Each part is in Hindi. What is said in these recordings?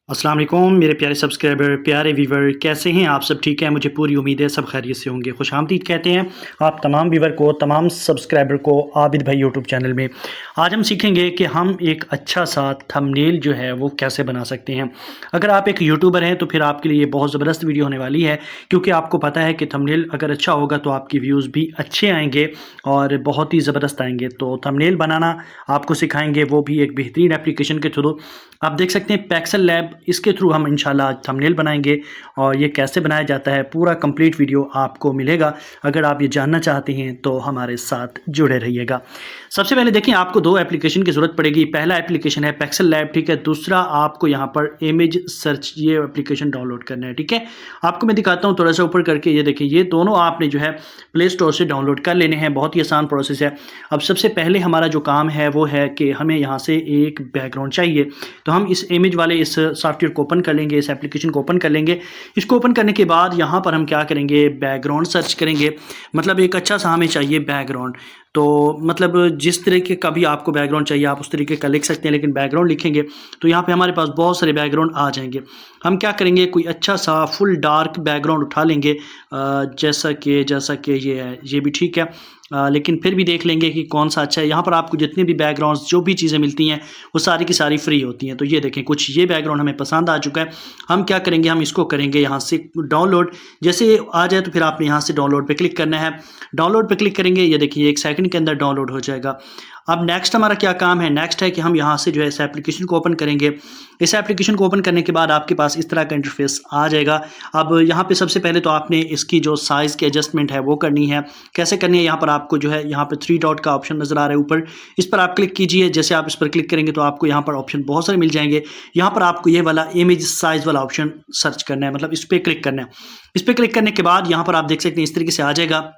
अस्सलाम वालेकुम मेरे प्यारे सब्सक्राइबर, प्यारे व्यूवर, कैसे हैं आप सब? ठीक है, मुझे पूरी उम्मीद है सब खैरियत से होंगे। खुशामदीद कहते हैं आप तमाम व्यूवर को, तमाम सब्सक्राइबर को आबिद भाई यूट्यूब चैनल में। आज हम सीखेंगे कि हम एक अच्छा सा थंबनेल जो है वो कैसे बना सकते हैं। अगर आप एक यूट्यूबर हैं तो फिर आपके लिए बहुत ज़बरदस्त वीडियो होने वाली है, क्योंकि आपको पता है कि थंबनेल अगर अच्छा होगा तो आपके व्यूज़ भी अच्छे आएंगे और बहुत ही ज़बरदस्त आएंगे। तो थंबनेल बनाना आपको सिखाएंगे, वो भी एक बेहतरीन एप्लीकेशन के थ्रू। आप देख सकते हैं पैक्सल लैब, इसके थ्रू हम इंशाल्लाह थंबनेल बनाएंगे और ये कैसे बनाया जाता है पूरा कंप्लीट वीडियो आपको मिलेगा। अगर आप ये जानना चाहते हैं तो हमारे साथ जुड़े रहिएगा। सबसे पहले देखिए, आपको दो एप्लीकेशन की ज़रूरत पड़ेगी। पहला एप्लीकेशन है पैक्सल लैब, ठीक है। दूसरा आपको यहाँ पर इमेज सर्च, ये एप्लीकेशन डाउनलोड करना है, ठीक है। आपको मैं दिखाता हूँ थोड़ा सा ऊपर करके। ये देखिए, ये दोनों आपने जो है प्ले स्टोर से डाउनलोड कर लेने हैं। बहुत ही आसान प्रोसेस है। अब सबसे पहले हमारा जो काम है वो है कि हमें यहाँ से एक बैकग्राउंड चाहिए। तो हम इस इमेज वाले इस सॉफ्टवेयर को ओपन कर लेंगे, इस एप्लीकेशन को ओपन कर लेंगे। इसको ओपन करने के बाद यहाँ पर हम क्या करेंगे, बैकग्राउंड सर्च करेंगे। मतलब एक अच्छा सा हमें चाहिए बैकग्राउंड। तो मतलब जिस तरीके का भी आपको बैकग्राउंड चाहिए आप उस तरीके का लिख सकते हैं, लेकिन बैकग्राउंड लिखेंगे तो यहाँ पे हमारे पास बहुत सारे बैकग्राउंड आ जाएंगे। हम क्या करेंगे, कोई अच्छा सा फुल डार्क बैकग्राउंड उठा लेंगे। जैसा कि ये है, ये भी ठीक है। लेकिन फिर भी देख लेंगे कि कौन सा अच्छा है। यहाँ पर आपको जितने भी बैकग्राउंड्स, जो भी चीज़ें मिलती हैं वो सारी की सारी फ्री होती हैं। तो ये देखें, कुछ ये बैकग्राउंड हमें पसंद आ चुका है। हम क्या करेंगे, हम इसको करेंगे यहाँ से डाउनलोड। जैसे ये आ जाए तो फिर आपने यहाँ से डाउनलोड पे क्लिक करना है। डाउनलोड पे क्लिक करेंगे, ये देखिए 1 सेकंड के अंदर डाउनलोड हो जाएगा। अब नेक्स्ट हमारा क्या काम है, नेक्स्ट है कि हम यहाँ से जो है इस एप्लीकेशन को ओपन करेंगे। इस एप्लीकेशन को ओपन करने के बाद आपके पास इस तरह का इंटरफेस आ जाएगा। अब यहाँ पे सबसे पहले तो आपने इसकी जो साइज़ की एडजस्टमेंट है वो करनी है। कैसे करनी है, यहाँ पर आपको जो है यहाँ पे 3 डॉट का ऑप्शन नज़र आ रहा है ऊपर, इस पर आप क्लिक कीजिए। जैसे आप इस पर क्लिक करेंगे तो आपको यहाँ पर ऑप्शन बहुत सारे मिल जाएंगे। यहाँ पर आपको ये वाला इमेज साइज़ वाला ऑप्शन सर्च करना है, मतलब इस पर क्लिक करना है। इस पर क्लिक करने के बाद यहाँ पर आप देख सकते हैं इस तरीके से आ जाएगा।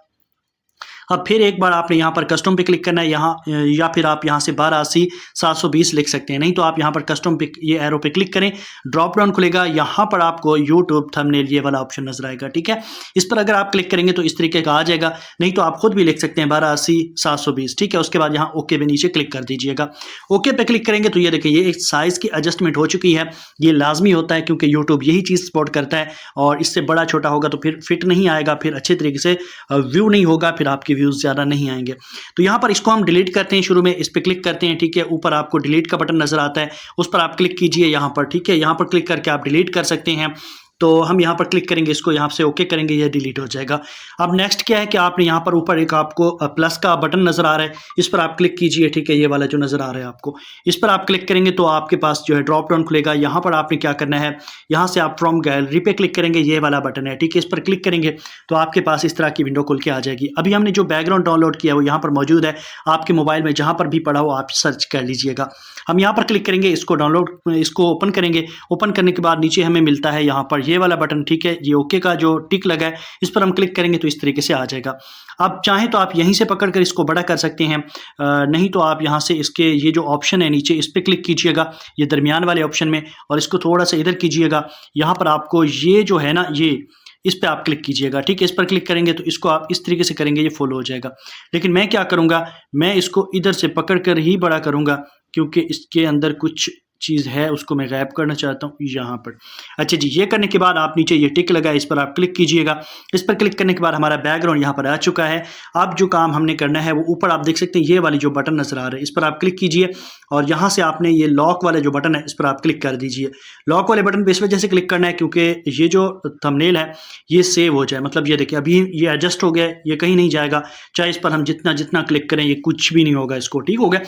अब फिर एक बार आपने यहाँ पर कस्टम पे क्लिक करना है, यहाँ या फिर आप यहाँ से 1280 720 लिख सकते हैं। नहीं तो आप यहाँ पर कस्टम पे, ये एरो पे क्लिक करें, ड्रॉप डाउन खुलेगा। यहाँ पर आपको यूट्यूब थंबनेल ये वाला ऑप्शन नजर आएगा, ठीक है। इस पर अगर आप क्लिक करेंगे तो इस तरीके का आ जाएगा। नहीं तो आप खुद भी लिख सकते हैं 1280 720, ठीक है। उसके बाद यहाँ ओके पे नीचे क्लिक कर दीजिएगा। ओके पे क्लिक करेंगे तो ये देखिए, ये एक साइज़ की एडजस्टमेंट हो चुकी है। ये लाजमी होता है क्योंकि यूट्यूब यही चीज़ सपोर्ट करता है, और इससे बड़ा छोटा होगा तो फिर फिट नहीं आएगा, फिर अच्छे तरीके से व्यू नहीं होगा, फिर आपके व्यूज़ ज़्यादा नहीं आएंगे। तो यहाँ पर इसको हम डिलीट करते हैं। शुरू में इस पर क्लिक करते हैं, ठीक है। ऊपर आपको डिलीट का बटन नजर आता है, उस पर आप क्लिक कीजिए यहाँ पर, ठीक है। यहाँ पर क्लिक करके आप डिलीट कर सकते हैं। तो हम यहाँ पर क्लिक करेंगे, इसको यहाँ से ओके करेंगे, ये डिलीट हो जाएगा। अब नेक्स्ट क्या है कि आपने यहाँ पर ऊपर एक आपको प्लस का बटन नजर आ रहा है, इस पर आप क्लिक कीजिए, ठीक है। ये वाला जो नजर आ रहा है आपको, इस पर आप क्लिक करेंगे तो आपके पास जो है ड्रॉप डाउन खुलेगा। यहाँ पर आपने क्या करना है, यहाँ से आप फ्रॉम गैलरी पे क्लिक करेंगे, ये वाला बटन है, ठीक है। इस पर क्लिक करेंगे तो आपके पास इस तरह की विंडो खुल के आ जाएगी। अभी हमने जो बैकग्राउंड डाउनलोड किया है वो यहाँ पर मौजूद है। आपके मोबाइल में जहाँ पर भी पड़ा हो आप सर्च कर लीजिएगा। हम यहाँ पर क्लिक करेंगे, इसको डाउनलोड, इसको ओपन करेंगे। ओपन करने के बाद नीचे हमें मिलता है यहाँ पर ये वाला बटन, ठीक है। ये ओके का जो टिक लगा है, इस पर हम क्लिक करेंगे तो इस तरीके से आ जाएगा। आप चाहें तो आप यहीं से पकड़ कर इसको बड़ा कर सकते हैं, नहीं तो आप यहाँ से इसके ये जो ऑप्शन है नीचे, इस पर क्लिक कीजिएगा, ये दरमियान वाले ऑप्शन में, और इसको थोड़ा सा इधर कीजिएगा। यहाँ पर आपको ये जो है ना, ये इस पर आप क्लिक कीजिएगा, ठीक है। इस पर क्लिक करेंगे तो इसको आप इस तरीके से करेंगे, ये फुल हो जाएगा। लेकिन मैं क्या करूँगा, मैं इसको इधर से पकड़ कर ही बड़ा करूँगा, क्योंकि इसके अंदर कुछ चीज़ है उसको मैं गायब करना चाहता हूँ यहाँ पर। अच्छा जी, ये करने के बाद आप नीचे ये टिक लगा है, इस पर आप क्लिक कीजिएगा। इस पर क्लिक करने के बाद हमारा बैकग्राउंड यहाँ पर आ चुका है। अब जो काम हमने करना है वो ऊपर आप देख सकते हैं, ये वाली जो बटन नजर आ रहा है, इस पर आप क्लिक कीजिए, और यहाँ से आपने ये लॉक वाला जो बटन है इस पर आप क्लिक कर दीजिए। लॉक वाले बटन पर इस वजह से क्लिक करना है क्योंकि ये जो थंबनेल है ये सेव हो जाए। मतलब ये देखिए, अभी ये एडजस्ट हो गया, ये कहीं नहीं जाएगा। चाहे इस पर हम जितना जितना क्लिक करें ये कुछ भी नहीं होगा इसको, ठीक हो गया।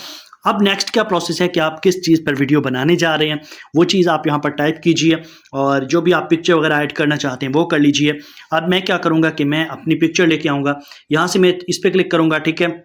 अब नेक्स्ट क्या प्रोसेस है कि आप किस चीज़ पर वीडियो बनाने जा रहे हैं, वो चीज़ आप यहाँ पर टाइप कीजिए, और जो भी आप पिक्चर वगैरह ऐड करना चाहते हैं वो कर लीजिए। अब मैं क्या करूँगा कि मैं अपनी पिक्चर लेके आऊँगा, यहाँ से मैं इस पर क्लिक करूँगा, ठीक है।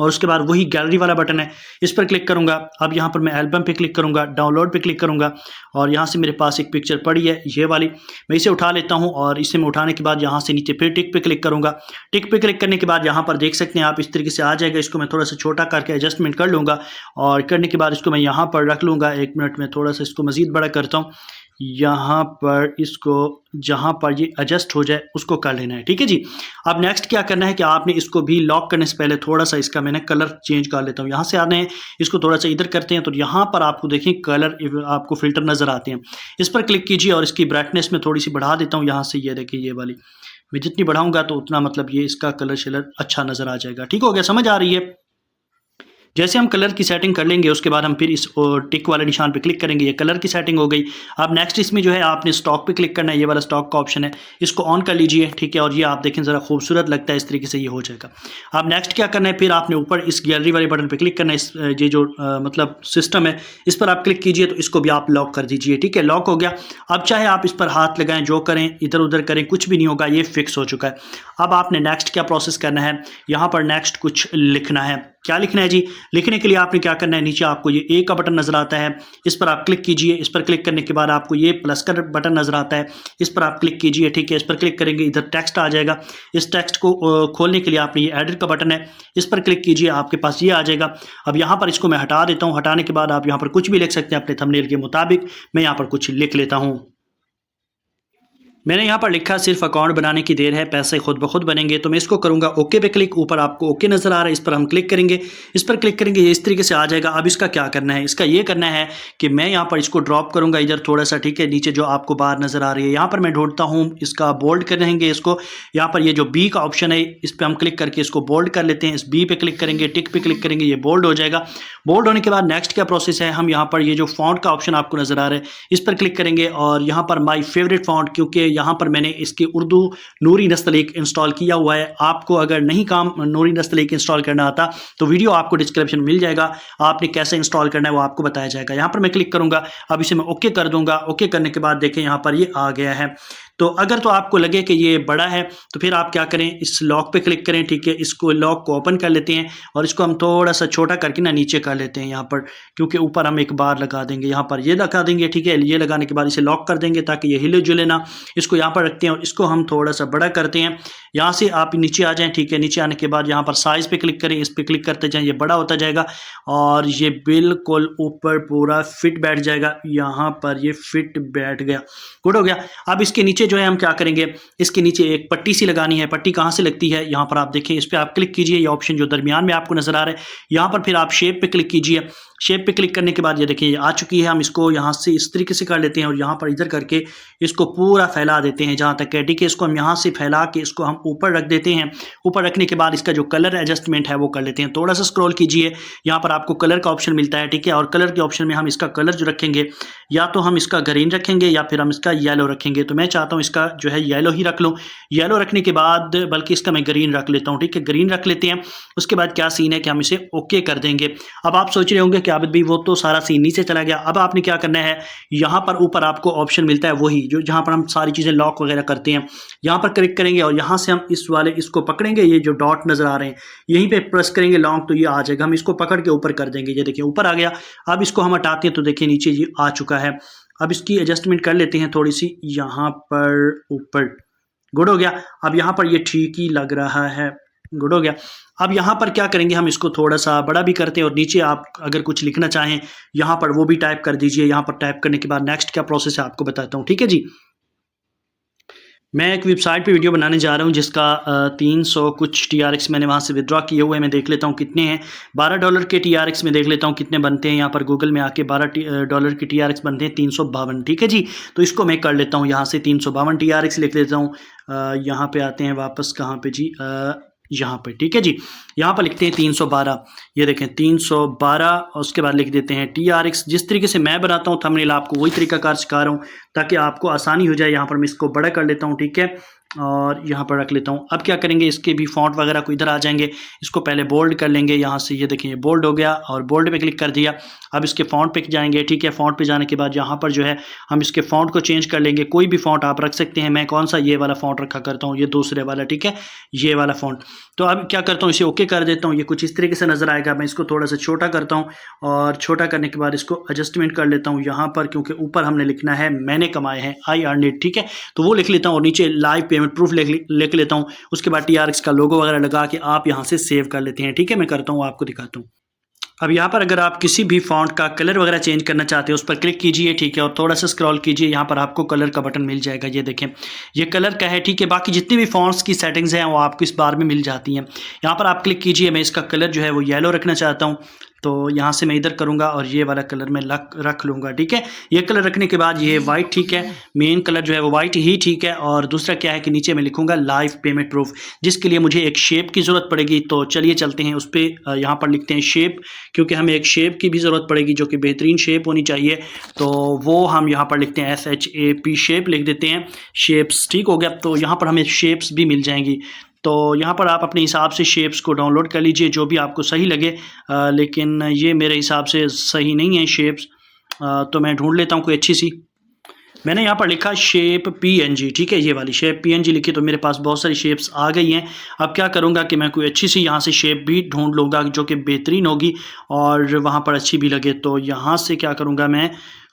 और उसके बाद वही गैलरी वाला बटन है, इस पर क्लिक करूँगा। अब यहाँ पर मैं एल्बम पे क्लिक करूँगा, डाउनलोड पे क्लिक करूँगा, और यहाँ से मेरे पास एक पिक्चर पड़ी है ये वाली, मैं इसे उठा लेता हूँ। और इसे मैं उठाने के बाद यहाँ से नीचे फिर टिक पे क्लिक करूँगा। टिक पे क्लिक करने के बाद यहाँ पर देख सकते हैं आप, इस तरीके से आ जाएगा। इसको मैं थोड़ा सा छोटा करके एडजस्टमेंट कर लूँगा, और करने के बाद इसको मैं यहाँ पर रख लूँगा। 1 मिनट में थोड़ा सा इसको मज़ीद बड़ा करता हूँ। यहाँ पर इसको जहाँ पर ये एडजस्ट हो जाए उसको कर लेना है, ठीक है जी। अब नेक्स्ट क्या करना है कि आपने इसको भी लॉक करने से पहले थोड़ा सा इसका मैंने कलर चेंज कर लेता हूँ। यहाँ से आने इसको थोड़ा सा इधर करते हैं तो यहाँ पर आपको देखें कलर आपको फिल्टर नज़र आते हैं। इस पर क्लिक कीजिए और इसकी ब्राइटनेस में थोड़ी सी बढ़ा देता हूँ। यहाँ से ये देखिए ये वाली मैं जितनी बढ़ाऊंगा तो उतना मतलब ये इसका कलर शेलर अच्छा नज़र आ जाएगा। ठीक हो गया, समझ आ रही है। जैसे हम कलर की सेटिंग कर लेंगे उसके बाद हम फिर इस टिक वाले निशान पे क्लिक करेंगे, ये कलर की सेटिंग हो गई। अब नेक्स्ट इसमें जो है आपने स्टॉक पे क्लिक करना है, ये वाला स्टॉक का ऑप्शन है, इसको ऑन कर लीजिए, ठीक है। और ये आप देखें ज़रा खूबसूरत लगता है, इस तरीके से ये हो जाएगा। अब नेक्स्ट क्या करना है, फिर आपने ऊपर इस गैलरी वाले बटन पर क्लिक करना है। इस ये जो मतलब सिस्टम है इस पर आप क्लिक कीजिए तो इसको भी आप लॉक कर दीजिए, ठीक है। लॉक हो गया। अब चाहे आप इस पर हाथ लगाएं, जो करें, इधर उधर करें, कुछ भी नहीं होगा, ये फिक्स हो चुका है। अब आपने नेक्स्ट क्या प्रोसेस करना है, यहाँ पर नेक्स्ट कुछ लिखना है। क्या लिखना है जी, लिखने के लिए आपने क्या करना है, नीचे आपको ये ए का बटन नजर आता है, इस पर आप क्लिक कीजिए। इस पर क्लिक करने के बाद आपको ये प्लस का बटन नजर आता है, इस पर आप क्लिक कीजिए, ठीक है। इस पर क्लिक करेंगे, इधर टेक्स्ट आ जाएगा। इस टेक्स्ट को खोलने के लिए आपने ये एडिट का बटन है, इस पर क्लिक कीजिए, आपके पास ये आ जाएगा। अब यहाँ पर इसको मैं हटा देता हूँ। हटाने के बाद आप यहाँ पर कुछ भी लिख सकते हैं अपने थंबनेल के मुताबिक। मैं यहाँ पर कुछ लिख लेता हूँ। मैंने यहाँ पर लिखा सिर्फ अकाउंट बनाने की देर है, पैसे खुद ब खुद बनेंगे। तो मैं इसको करूँगा ओके पे क्लिक। ऊपर आपको ओके नज़र आ रहा है, इस पर हम क्लिक करेंगे। इस पर क्लिक करेंगे, ये इस तरीके से आ जाएगा। अब इसका क्या करना है, इसका ये करना है कि मैं यहाँ पर इसको ड्रॉप करूँगा इधर थोड़ा सा, ठीक है। नीचे जो आपको बार नज़र आ रही है, यहाँ पर मैं ढूंढता हूँ, इसका बोल्ड करेंगे इसको। यहाँ पर ये जो बी का ऑप्शन है इस पर हम क्लिक करके इसको बोल्ड कर लेते हैं। इस बी पे क्लिक करेंगे, टिक पे क्लिक करेंगे, ये बोल्ड हो जाएगा। बोल्ड होने के बाद नेक्स्ट क्या प्रोसेस है, हम यहाँ पर ये जो फॉन्ट का ऑप्शन आपको नज़र आ रहा है इस पर क्लिक करेंगे और यहाँ पर माई फेवरेट फॉन्ट, क्योंकि यहाँ पर मैंने इसकी उर्दू नूरी नस्तलीक इंस्टॉल किया हुआ है। आपको अगर नहीं काम नूरी नस्तलीक इंस्टॉल करना आता तो वीडियो आपको डिस्क्रिप्शन में मिल जाएगा, आपने कैसे इंस्टॉल करना है वो आपको बताया जाएगा। यहाँ पर मैं क्लिक करूँगा, अब इसे मैं ओके कर दूँगा। ओके करने के बाद देखें यहाँ पर ये आ गया है। तो अगर तो आपको लगे कि ये बड़ा है तो फिर आप क्या करें, इस लॉक पे क्लिक करें, ठीक है। इसको लॉक को ओपन कर लेते हैं और इसको हम थोड़ा सा छोटा करके ना नीचे कर लेते हैं यहाँ पर, क्योंकि ऊपर हम एक बार लगा देंगे, यहाँ पर ये लगा देंगे, ठीक है। ये लगाने के बाद इसे लॉक कर देंगे ताकि ये हिले जुले ना। इसको यहाँ पर रखते हैं और इसको हम थोड़ा सा बड़ा करते हैं। यहाँ से आप नीचे आ जाएं, ठीक है। नीचे आने के बाद यहाँ पर साइज़ पे क्लिक करें, इस पर क्लिक करते जाएं, ये बड़ा होता जाएगा और ये बिल्कुल ऊपर पूरा फिट बैठ जाएगा। यहाँ पर ये फिट बैठ गया, गुड हो गया। अब इसके नीचे जो है हम क्या करेंगे, इसके नीचे एक पट्टी सी लगानी है। पट्टी कहाँ से लगती है, यहाँ पर आप देखें, इस पर आप क्लिक कीजिए, ये ऑप्शन जो दरमियान में आपको नजर आ रहा है, यहाँ पर फिर आप शेप पे क्लिक कीजिए। शेप पे क्लिक करने के बाद ये देखिए ये आ चुकी है। हम इसको यहाँ से इस तरीके से कर लेते हैं और यहाँ पर इधर करके इसको पूरा फैला देते हैं जहाँ तक है, ठीक है। इसको हम यहाँ से फैला के इसको हम ऊपर रख देते हैं। ऊपर रखने के बाद इसका जो कलर एडजस्टमेंट है वो कर लेते हैं। थोड़ा सा स्क्रॉल कीजिए, यहाँ पर आपको कलर का ऑप्शन मिलता है, ठीक है। और कलर के ऑप्शन में हम इसका कलर जो रखेंगे, या तो हम इसका ग्रीन रखेंगे या फिर हम इसका येलो रखेंगे। तो मैं चाहता हूँ इसका जो है येलो ही रख लूँ। येलो रखने के बाद बल्कि इसका मैं ग्रीन रख लेता हूँ, ठीक है। ग्रीन रख लेते हैं। उसके बाद क्या सीन है कि हम इसे ओके कर देंगे। अब आप सोच रहे होंगे कि आबिद भाई वो तो सारा सीन नीचे चला गया। अब आपने क्या करना है, यहाँ पर ऊपर आपको ऑप्शन मिलता है वही जो जहाँ पर हम सारी चीज़ें लॉक वगैरह करते हैं, यहाँ पर क्लिक करेंगे और यहाँ से हम इस वाले इसको पकड़ेंगे, ये जो डॉट नज़र आ रहे हैं यहीं पे प्रेस करेंगे लॉन्ग, तो ये आ जाएगा। हम इसको पकड़ के ऊपर कर देंगे, ये देखिए ऊपर आ गया। अब इसको हम हटाते हैं तो देखिए नीचे ये आ चुका है। अब इसकी एडजस्टमेंट कर लेते हैं थोड़ी सी यहाँ पर ऊपर, गुड हो गया। अब यहाँ पर ये ठीक ही लग रहा है, गुड हो गया। अब यहाँ पर क्या करेंगे, हम इसको थोड़ा सा बड़ा भी करते हैं और नीचे आप अगर कुछ लिखना चाहें यहाँ पर वो भी टाइप कर दीजिए। यहाँ पर टाइप करने के बाद नेक्स्ट क्या प्रोसेस है आपको बताता हूँ, ठीक है जी। मैं एक वेबसाइट पे वीडियो बनाने जा रहा हूँ जिसका 300 कुछ TRX मैंने वहाँ से विड्रॉ किए हुए हैं। मैं देख लेता हूँ कितने हैं। $12 के TRX में देख लेता हूँ कितने बनते हैं। यहाँ पर गूगल में आके $12 के TRX बनते हैं 352, ठीक है जी। तो इसको मैं कर लेता हूँ, यहाँ से 352 TRX लिख लेता हूँ। यहाँ पे आते हैं वापस, कहाँ पे जी, यहाँ पे, ठीक है जी। यहाँ पर लिखते हैं 312, ये देखें 312 और उसके बाद लिख देते हैं TRX। जिस तरीके से मैं बनाता हूँ थंबनेल आपको वही तरीकाकार सिखा रहा हूँ ताकि आपको आसानी हो जाए। यहाँ पर मैं इसको बड़ा कर लेता हूँ, ठीक है, और यहाँ पर रख लेता हूँ। अब क्या करेंगे, इसके भी फॉन्ट वगैरह को इधर आ जाएंगे, इसको पहले बोल्ड कर लेंगे। यहाँ से ये देखिए बोल्ड हो गया और बोल्ड पे क्लिक कर दिया। अब इसके फॉन्ट पे जाएंगे, ठीक है। फॉन्ट पे जाने के बाद यहाँ पर जो है हम इसके फॉन्ट को चेंज कर लेंगे। कोई भी फॉन्ट आप रख सकते हैं। मैं कौन सा ये वाला फॉन्ट रखा करता हूँ, ये दूसरे वाला, ठीक है, ये वाला फॉन्ट। तो अब क्या करता हूँ, इसे ओके कर देता हूँ। ये कुछ इस तरीके से नजर आएगा। मैं इसको थोड़ा सा छोटा करता हूँ और छोटा करने के बाद इसको एडजस्टमेंट कर लेता हूँ यहाँ पर, क्योंकि ऊपर हमने लिखना है मैंने कमाए हैं, आई अर्न इट, ठीक है। तो वो लिख लेता हूँ और नीचे लाइव पेमेंट प्रूफ लिख लेता हूँ। उसके बाद TRX का लोगो वगैरह लगा के आप यहाँ से सेव कर लेते हैं, ठीक है। मैं करता हूँ, आपको दिखाता हूँ। अब यहाँ पर अगर आप किसी भी फ़ॉन्ट का कलर वगैरह चेंज करना चाहते हो उस पर क्लिक कीजिए, ठीक है, और थोड़ा सा स्क्रॉल कीजिए, यहाँ पर आपको कलर का बटन मिल जाएगा। ये देखें, ये कलर का है, ठीक है। बाकी जितनी भी फ़ॉन्ट्स की सेटिंग्स हैं वो आपको इस बार में मिल जाती हैं। यहाँ पर आप क्लिक कीजिए, मैं इसका कलर जो है वो येलो रखना चाहता हूँ, तो यहाँ से मैं इधर करूँगा और ये वाला कलर मैं रख लूँगा, ठीक है। ये कलर रखने के बाद ये वाइट, ठीक है, मेन कलर जो है वो वाइट ही ठीक है। और दूसरा क्या है कि नीचे मैं लिखूँगा लाइव पेमेंट प्रूफ, जिसके लिए मुझे एक शेप की ज़रूरत पड़ेगी। तो चलिए चलते हैं उस पर, यहाँ पर लिखते हैं शेप, क्योंकि हमें एक शेप की भी ज़रूरत पड़ेगी जो कि बेहतरीन शेप होनी चाहिए। तो वो हम यहाँ पर लिखते हैं SHAP, शेप लिख देते हैं, शेप्स, ठीक हो गया। तो यहाँ पर हमें शेप्स भी मिल जाएंगी। तो यहाँ पर आप अपने हिसाब से शेप्स को डाउनलोड कर लीजिए जो भी आपको सही लगे, लेकिन ये मेरे हिसाब से सही नहीं है शेप्स, तो मैं ढूंढ लेता हूँ कोई अच्छी सी। मैंने यहाँ पर लिखा शेप PNG, ठीक है, ये वाली शेप PNG लिखी, तो मेरे पास बहुत सारी शेप्स आ गई हैं। अब क्या करूँगा कि मैं कोई अच्छी सी यहाँ से शेप भी ढूंढ लूँगा जो कि बेहतरीन होगी और वहाँ पर अच्छी भी लगे। तो यहाँ से क्या करूँगा, मैं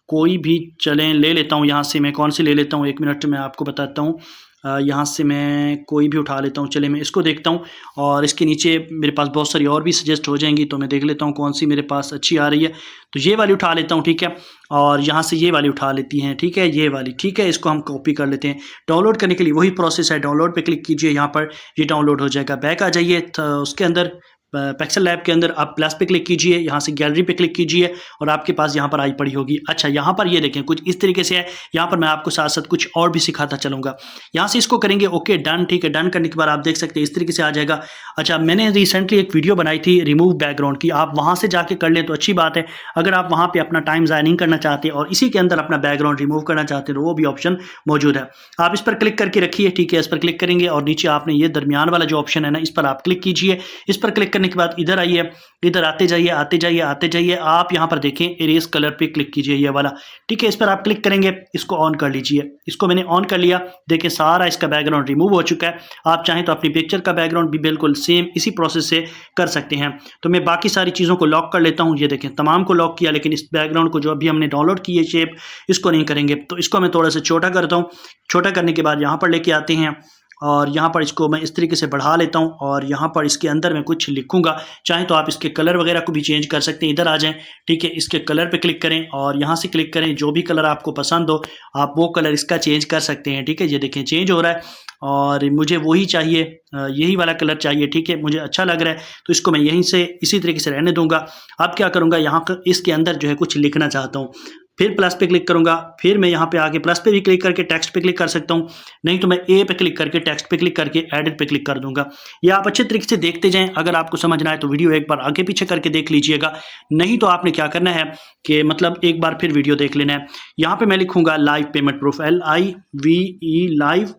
कोई भी चलें ले लेता हूँ। यहाँ से मैं कौन सी ले लेता हूँ, 1 मिनट में आपको बताता हूँ। यहाँ से मैं कोई भी उठा लेता हूँ। चले मैं इसको देखता हूँ और इसके नीचे मेरे पास बहुत सारी और भी सजेस्ट हो जाएंगी, तो मैं देख लेता हूँ कौन सी मेरे पास अच्छी आ रही है। तो ये वाली उठा लेता हूँ, ठीक है, और यहाँ से ये वाली उठा लेती हैं, ठीक है, ये वाली, ठीक है। इसको हम कॉपी कर लेते हैं। डाउनलोड करने के लिए वही प्रोसेस है, डाउनलोड पे क्लिक कीजिए, यहाँ पर ये डाउनलोड हो जाएगा। बैक आ जाइए, तो उसके अंदर पिक्सेल लैब के अंदर आप प्लस पे क्लिक कीजिए, यहाँ से गैलरी पे क्लिक कीजिए और आपके पास यहाँ पर आई पड़ी होगी। अच्छा, यहाँ पर ये देखें कुछ इस तरीके से है। यहाँ पर मैं आपको साथ साथ कुछ और भी सिखाता चलूँगा। यहाँ से इसको करेंगे ओके डन, ठीक है। डन करने के बाद आप देख सकते हैं इस तरीके से आ जाएगा। अच्छा, मैंने रिसेंटली एक वीडियो बनाई थी रिमूव बैकग्राउंड की, आप वहाँ से जाके कर लें तो अच्छी बात है। अगर आप वहाँ पर अपना टाइम ज़ाया नहीं करना चाहते और इसी के अंदर अपना बैकग्राउंड रिमूव करना चाहते हैं तो वो भी ऑप्शन मौजूद है। आप इस पर क्लिक करके रखिए, ठीक है, इस पर क्लिक करेंगे और नीचे आपने ये दरमियान वाला जो ऑप्शन है ना, इस पर आप क्लिक कीजिए। इस पर क्लिक करने के बाद इधर आइए, इधर आते जाइए आते जाइए आते जाइए। आप यहाँ पर देखें इरेज कलर पे क्लिक कीजिए, ये वाला, ठीक है। इस पर आप क्लिक करेंगे, इसको ऑन कर लीजिए। इसको मैंने ऑन कर लिया, देखिए सारा इसका बैकग्राउंड रिमूव हो चुका है। आप चाहें तो अपनी पिक्चर का बैकग्राउंड भी बिल्कुल सेम इसी प्रोसेस से कर सकते हैं। तो मैं बाकी सारी चीज़ों को लॉक कर लेता हूँ। ये देखें तमाम को लॉक किया, लेकिन इस बैकग्राउंड को जो अभी हमने डाउनलोड की है शेप, इसको नहीं करेंगे। तो इसको मैं थोड़ा सा छोटा करता हूँ। छोटा करने के बाद यहाँ पर लेके आते हैं और यहाँ पर इसको मैं इस तरीके से बढ़ा लेता हूँ और यहाँ पर इसके अंदर मैं कुछ लिखूँगा। चाहे तो आप इसके कलर वगैरह को भी चेंज कर सकते हैं। इधर आ जाएं, ठीक है, इसके कलर पे क्लिक करें और यहाँ से क्लिक करें, जो भी कलर आपको पसंद हो आप वो कलर इसका चेंज कर सकते हैं, ठीक है। ये देखें चेंज हो रहा है और मुझे वही चाहिए, यही वाला कलर चाहिए, ठीक है, मुझे अच्छा लग रहा है, तो इसको मैं यहीं से इसी तरीके से रहने दूंगा। अब क्या करूँगा, यहाँ इसके अंदर जो है कुछ लिखना चाहता हूँ, फिर प्लस पे क्लिक करूंगा। फिर मैं यहाँ पे आके प्लस पे भी क्लिक करके टेक्स्ट पे क्लिक कर सकता हूँ, नहीं तो मैं ए पे क्लिक करके टेक्स्ट पे क्लिक करके एडिट पे क्लिक कर दूंगा। ये आप अच्छे तरीके से देखते जाएं। अगर आपको समझना है तो वीडियो एक बार आगे पीछे करके देख लीजिएगा, नहीं तो आपने क्या करना है कि मतलब एक बार फिर वीडियो देख लेना है। यहाँ पे मैं लिखूंगा live payment proof, LIVE live,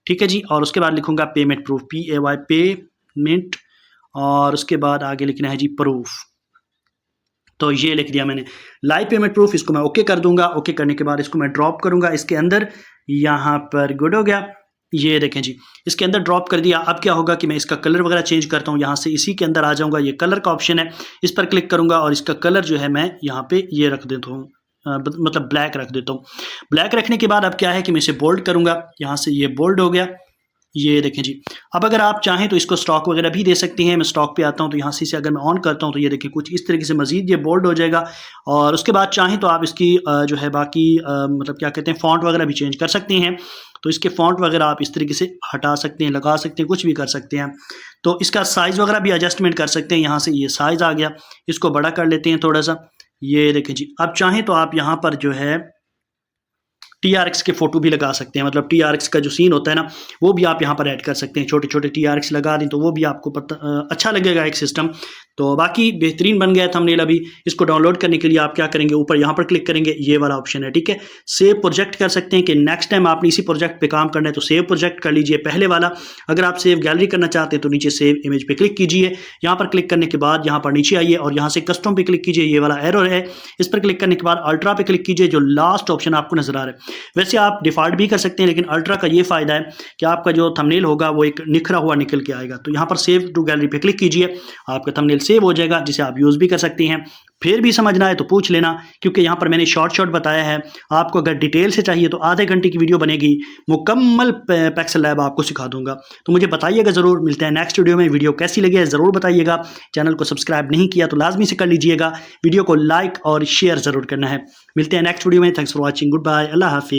ठीक है जी, और उसके बाद लिखूंगा पेमेंट प्रूफ, PAY पेमेंट, और उसके बाद आगे लिखना है जी प्रूफ। तो ये लिख दिया मैंने लाइव पेमेंट प्रूफ। इसको मैं ओके कर दूंगा। ओके करने के बाद इसको मैं ड्रॉप करूंगा इसके अंदर, यहाँ पर गुड हो गया। ये देखें जी, इसके अंदर ड्रॉप कर दिया। अब क्या होगा कि मैं इसका कलर वगैरह चेंज करता हूँ, यहाँ से इसी के अंदर आ जाऊँगा। ये कलर का ऑप्शन है, इस पर क्लिक करूँगा और इसका कलर जो है मैं यहाँ पे ये रख देता हूँ, मतलब ब्लैक रख देता हूँ। ब्लैक रखने के बाद अब क्या है कि मैं इसे बोल्ड करूँगा, यहाँ से ये बोल्ड हो गया। ये देखें जी। अब अगर आप चाहें तो इसको स्टॉक वगैरह भी दे सकती हैं। मैं स्टॉक पे आता हूं तो यहाँ से अगर मैं ऑन करता हूं तो ये देखिए कुछ इस तरीके से मजीद ये बोल्ड हो जाएगा। और उसके बाद चाहें तो आप इसकी जो है बाकी मतलब क्या कहते हैं फॉन्ट वगैरह भी चेंज कर सकते हैं। तो इसके फॉन्ट वगैरह आप इस तरीके से हटा सकते हैं, लगा सकते हैं, कुछ भी कर सकते हैं। तो इसका साइज़ वगैरह भी एडजस्टमेंट कर सकते हैं। यहाँ से ये साइज़ आ गया, इसको बड़ा कर लेते हैं थोड़ा सा। ये देखें जी। अब चाहें तो आप यहाँ पर जो है TRX के फोटो भी लगा सकते हैं, मतलब TRX का जो सीन होता है ना वो भी आप यहाँ पर ऐड कर सकते हैं। छोटे छोटे TRX लगा दें तो वो भी आपको अच्छा लगेगा एक सिस्टम। तो बाकी बेहतरीन बन गया थंबनेल। अभी इसको डाउनलोड करने के लिए आप क्या करेंगे, ऊपर यहाँ पर क्लिक करेंगे, ये वाला ऑप्शन है, ठीक है। सेव प्रोजेक्ट कर सकते हैं कि नेक्स्ट टाइम आपने इसी प्रोजेक्ट पे काम करना है तो सेव प्रोजेक्ट कर लीजिए पहले वाला। अगर आप सेव गैलरी करना चाहते हैं तो नीचे सेव इमेज पे क्लिक कीजिए। यहाँ पर क्लिक करने के बाद यहाँ पर नीचे आइए और यहाँ से कस्टम पे क्लिक कीजिए, ये वाला एरो है, इस पर क्लिक करने के बाद अल्ट्रा पे क्लिक कीजिए, जो लास्ट ऑप्शन आपको नजर आ रहा है। वैसे आप डिफॉल्ट भी कर सकते हैं, लेकिन अल्ट्रा का ये फायदा है कि आपका जो थंबनेल होगा वो एक निखरा हुआ निकल के आएगा। तो यहाँ पर सेव टू गैलरी पे क्लिक कीजिए, आपका थंबनेल सेव हो जाएगा, जिसे आप यूज़ भी कर सकते हैं। फिर भी समझना है तो पूछ लेना, क्योंकि यहाँ पर मैंने शॉर्ट बताया है। आपको अगर डिटेल से चाहिए तो आधे घंटे की वीडियो बनेगी, मुकम्मल पिक्सेल लैब आपको सिखा दूंगा। तो मुझे बताइएगा ज़रूर। मिलते हैं नेक्स्ट वीडियो में। वीडियो कैसी लगी है ज़रूर बताइएगा। चैनल को सब्सक्राइब नहीं किया तो लाजमी से कर लीजिएगा। वीडियो को लाइक और शेयर ज़रूर करना है। मिलते हैं नेक्स्ट वीडियो में। Thanks for watching. Good bye. अल्लाह हाफिज़।